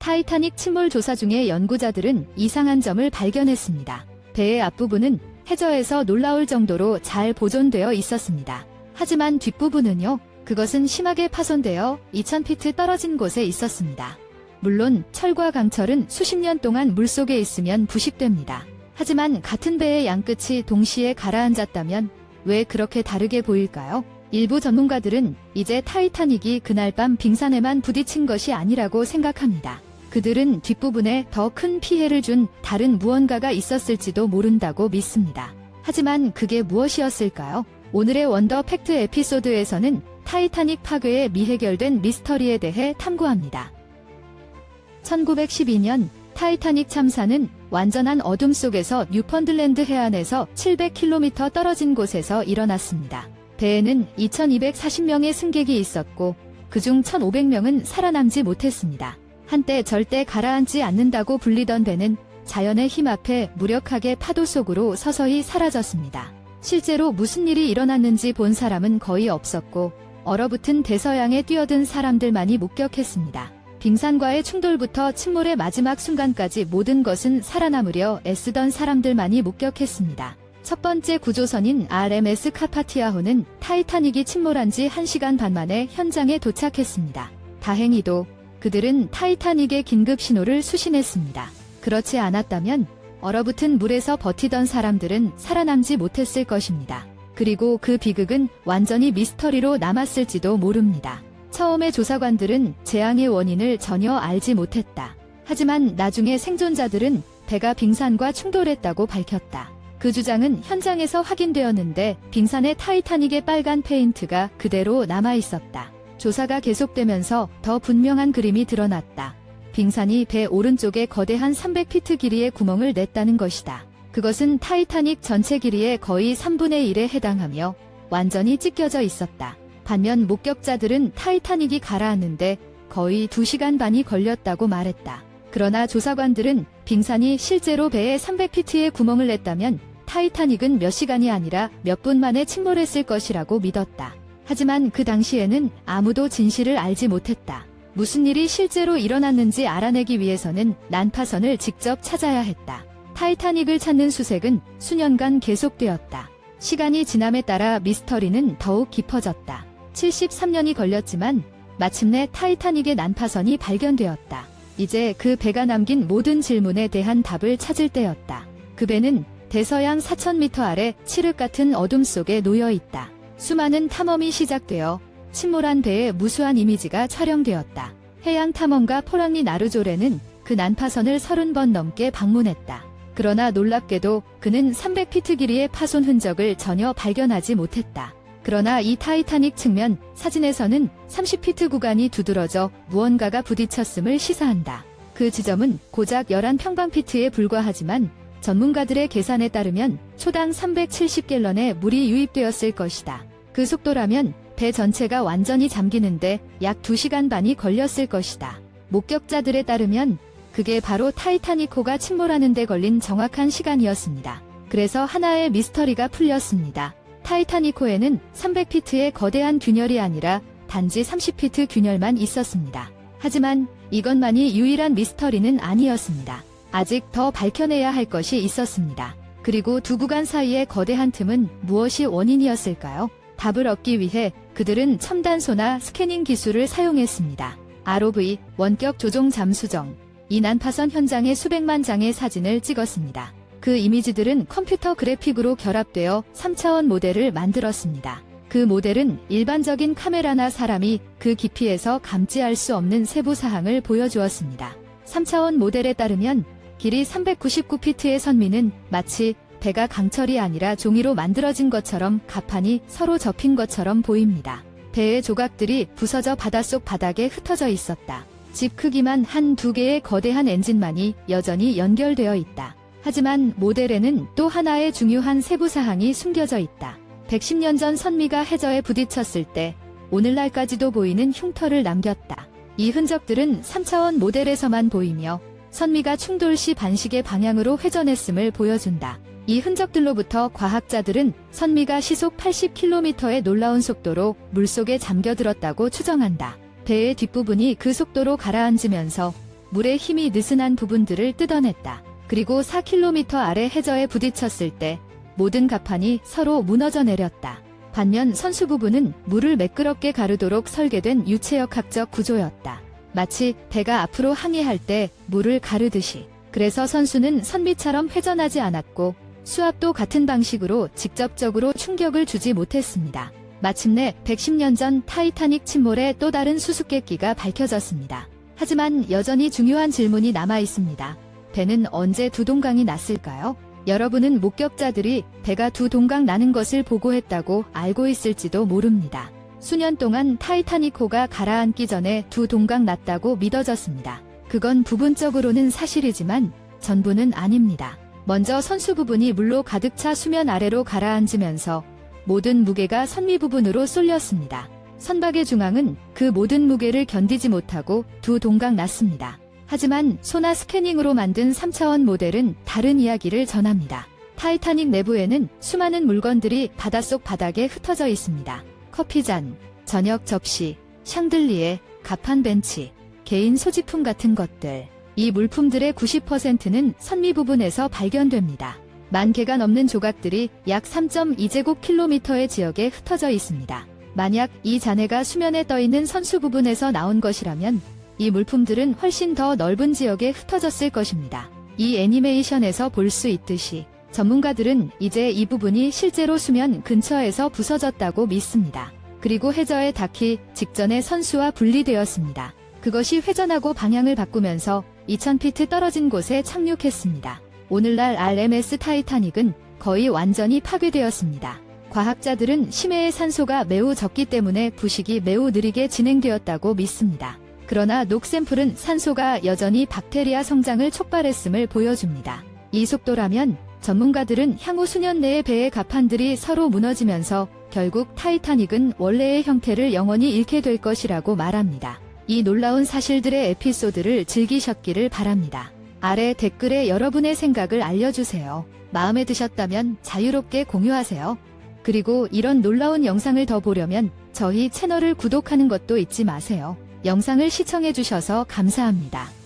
타이타닉 침몰 조사 중에 연구자들은 이상한 점을 발견했습니다. 배의 앞부분은 해저에서 놀라울 정도로 잘 보존되어 있었습니다. 하지만 뒷부분은요, 그것은 심하게 파손되어 2000피트 떨어진 곳에 있었습니다. 물론 철과 강철은 수십 년 동안 물속에 있으면 부식됩니다. 하지만 같은 배의 양끝이 동시에 가라앉았다면 왜 그렇게 다르게 보일까요? 일부 전문가들은 이제 타이타닉이 그날 밤 빙산에만 부딪힌 것이 아니라고 생각합니다. 그들은 뒷부분에 더 큰 피해를 준 다른 무언가가 있었을지도 모른다고 믿습니다. 하지만 그게 무엇이었을까요? 오늘의 원더 팩트 에피소드에서는 타이타닉 파괴의 미해결된 미스터리에 대해 탐구합니다. 1912년 타이타닉 참사는 완전한 어둠 속에서 뉴펀들랜드 해안에서 700km 떨어진 곳에서 일어났습니다. 배에는 2240명의 승객이 있었고 그중 1500명은 살아남지 못했습니다. 한때 절대 가라앉지 않는다고 불리던 배는 자연의 힘 앞에 무력하게 파도 속으로 서서히 사라졌습니다. 실제로 무슨 일이 일어났는지 본 사람은 거의 없었고 얼어붙은 대서양에 뛰어든 사람들만이 목격했습니다. 빙산과의 충돌부터 침몰의 마지막 순간까지 모든 것은 살아남으려 애쓰던 사람들만이 목격했습니다. 첫 번째 구조선인 RMS 카파티아호는 타이타닉이 침몰한 지 1시간 반 만에 현장에 도착했습니다. 다행히도 그들은 타이타닉의 긴급 신호를 수신했습니다. 그렇지 않았다면 얼어붙은 물에서 버티던 사람들은 살아남지 못했을 것입니다. 그리고 그 비극은 완전히 미스터리로 남았을지도 모릅니다. 처음에 조사관들은 재앙의 원인을 전혀 알지 못했다. 하지만 나중에 생존자들은 배가 빙산과 충돌했다고 밝혔다. 그 주장은 현장에서 확인되었는데 빙산의 타이타닉의 빨간 페인트가 그대로 남아있었다. 조사가 계속되면서 더 분명한 그림이 드러났다. 빙산이 배 오른쪽에 거대한 300피트 길이의 구멍을 냈다는 것이다. 그것은 타이타닉 전체 길이의 거의 3분의 1에 해당하며 완전히 찢겨져 있었다. 반면 목격자들은 타이타닉이 가라앉는데 거의 2시간 반이 걸렸다고 말했다. 그러나 조사관들은 빙산이 실제로 배에 300피트의 구멍을 냈다면 타이타닉은 몇 시간이 아니라 몇 분 만에 침몰했을 것이라고 믿었다. 하지만 그 당시에는 아무도 진실을 알지 못했다. 무슨 일이 실제로 일어났는지 알아내기 위해서는 난파선을 직접 찾아야 했다. 타이타닉을 찾는 수색은 수년간 계속되었다. 시간이 지남에 따라 미스터리는 더욱 깊어졌다. 73년이 걸렸지만 마침내 타이타닉의 난파선이 발견되었다. 이제 그 배가 남긴 모든 질문에 대한 답을 찾을 때였다. 그 배는 대서양 4000m 아래 칠흑 같은 어둠 속에 놓여 있다. 수많은 탐험이 시작되어 침몰한 배의 무수한 이미지가 촬영되었다. 해양 탐험가 포랑니 나르조레는 그 난파선을 30번 넘게 방문했다. 그러나 놀랍게도 그는 300피트 길이의 파손 흔적을 전혀 발견하지 못했다. 그러나 이 타이타닉 측면 사진에서는 30피트 구간이 두드러져 무언가가 부딪혔음을 시사한다. 그 지점은 고작 11평방피트에 불과하지만 전문가들의 계산에 따르면 초당 370갤런의 물이 유입되었을 것이다. 그 속도라면 배 전체가 완전히 잠기는데 약 2시간 반이 걸렸을 것이다. 목격자들에 따르면 그게 바로 타이타닉호가 침몰하는 데 걸린 정확한 시간이었습니다. 그래서 하나의 미스터리가 풀렸습니다. 타이타닉호에는 300피트의 거대한 균열이 아니라 단지 30피트 균열만 있었습니다. 하지만 이것만이 유일한 미스터리는 아니었습니다. 아직 더 밝혀내야 할 것이 있었습니다. 그리고 두 구간 사이의 거대한 틈은 무엇이 원인이었을까요? 답을 얻기 위해 그들은 첨단 소나 스캐닝 기술을 사용했습니다. ROV, 원격 조종 잠수정. 이 난파선 현장의 수백만 장의 사진을 찍었습니다. 그 이미지들은 컴퓨터 그래픽으로 결합되어 3차원 모델을 만들었습니다. 그 모델은 일반적인 카메라나 사람이 그 깊이에서 감지할 수 없는 세부 사항을 보여주었습니다. 3차원 모델에 따르면 길이 399피트의 선미는 마치 배가 강철이 아니라 종이로 만들어진 것처럼 가판이 서로 접힌 것처럼 보입니다. 배의 조각들이 부서져 바닷속 바닥에 흩어져 있었다. 집 크기만 한 2개의 거대한 엔진만이 여전히 연결되어 있다. 하지만 모델에는 또 하나의 중요한 세부사항이 숨겨져 있다. 110년 전 선미가 해저에 부딪혔을 때 오늘날까지도 보이는 흉터를 남겼다. 이 흔적들은 3차원 모델에서만 보이며 선미가 충돌 시 반시계 방향으로 회전했음을 보여준다. 이 흔적들로부터 과학자들은 선미가 시속 80km의 놀라운 속도로 물속에 잠겨들었다고 추정한다. 배의 뒷부분이 그 속도로 가라앉으면서 물의 힘이 느슨한 부분들을 뜯어냈다. 그리고 4km 아래 해저에 부딪혔을 때 모든 갑판이 서로 무너져 내렸다. 반면 선수 부분은 물을 매끄럽게 가르도록 설계된 유체역학적 구조였다. 마치 배가 앞으로 항해할 때 물을 가르듯이. 그래서 선수는 선미처럼 회전하지 않았고 수압도 같은 방식으로 직접적으로 충격을 주지 못했습니다. 마침내 110년 전 타이타닉 침몰의 또 다른 수수께끼가 밝혀졌습니다. 하지만 여전히 중요한 질문이 남아 있습니다. 배는 언제 두 동강이 났을까요? 여러분은 목격자들이 배가 두 동강 나는 것을 보고했다고 알고 있을지도 모릅니다. 수년 동안 타이타닉호가 가라앉기 전에 두 동강 났다고 믿어졌습니다. 그건 부분적으로는 사실이지만 전부는 아닙니다. 먼저 선수 부분이 물로 가득 차 수면 아래로 가라앉으면서 모든 무게가 선미 부분으로 쏠렸습니다. 선박의 중앙은 그 모든 무게를 견디지 못하고 두 동강 났습니다. 하지만 소나 스캐닝으로 만든 3차원 모델은 다른 이야기를 전합니다. 타이타닉 내부에는 수많은 물건들이 바닷속 바닥에 흩어져 있습니다. 커피잔, 저녁 접시, 샹들리에, 갑판 벤치, 개인 소지품 같은 것들. 이 물품들의 90%는 선미 부분에서 발견됩니다. 10,000개가 넘는 조각들이 약 3.2제곱킬로미터의 지역에 흩어져 있습니다. 만약 이 잔해가 수면에 떠있는 선수 부분에서 나온 것이라면 이 물품들은 훨씬 더 넓은 지역에 흩어졌을 것입니다. 이 애니메이션에서 볼 수 있듯이 전문가들은 이제 이 부분이 실제로 수면 근처에서 부서졌다고 믿습니다. 그리고 해저에 닿기 직전에 선수와 분리되었습니다. 그것이 회전하고 방향을 바꾸면서 2000피트 떨어진 곳에 착륙했습니다. 오늘날 RMS 타이타닉은 거의 완전히 파괴되었습니다. 과학자들은 심해의 산소가 매우 적기 때문에 부식이 매우 느리게 진행되었다고 믿습니다. 그러나 녹 샘플은 산소가 여전히 박테리아 성장을 촉발했음을 보여줍니다. 이 속도라면 전문가들은 향후 수년 내에 배의 갑판들이 서로 무너지면서 결국 타이타닉은 원래의 형태를 영원히 잃게 될 것이라고 말합니다. 이 놀라운 사실들의 에피소드를 즐기셨기를 바랍니다. 아래 댓글에 여러분의 생각을 알려주세요. 마음에 드셨다면 자유롭게 공유하세요. 그리고 이런 놀라운 영상을 더 보려면 저희 채널을 구독하는 것도 잊지 마세요. 영상을 시청해주셔서 감사합니다.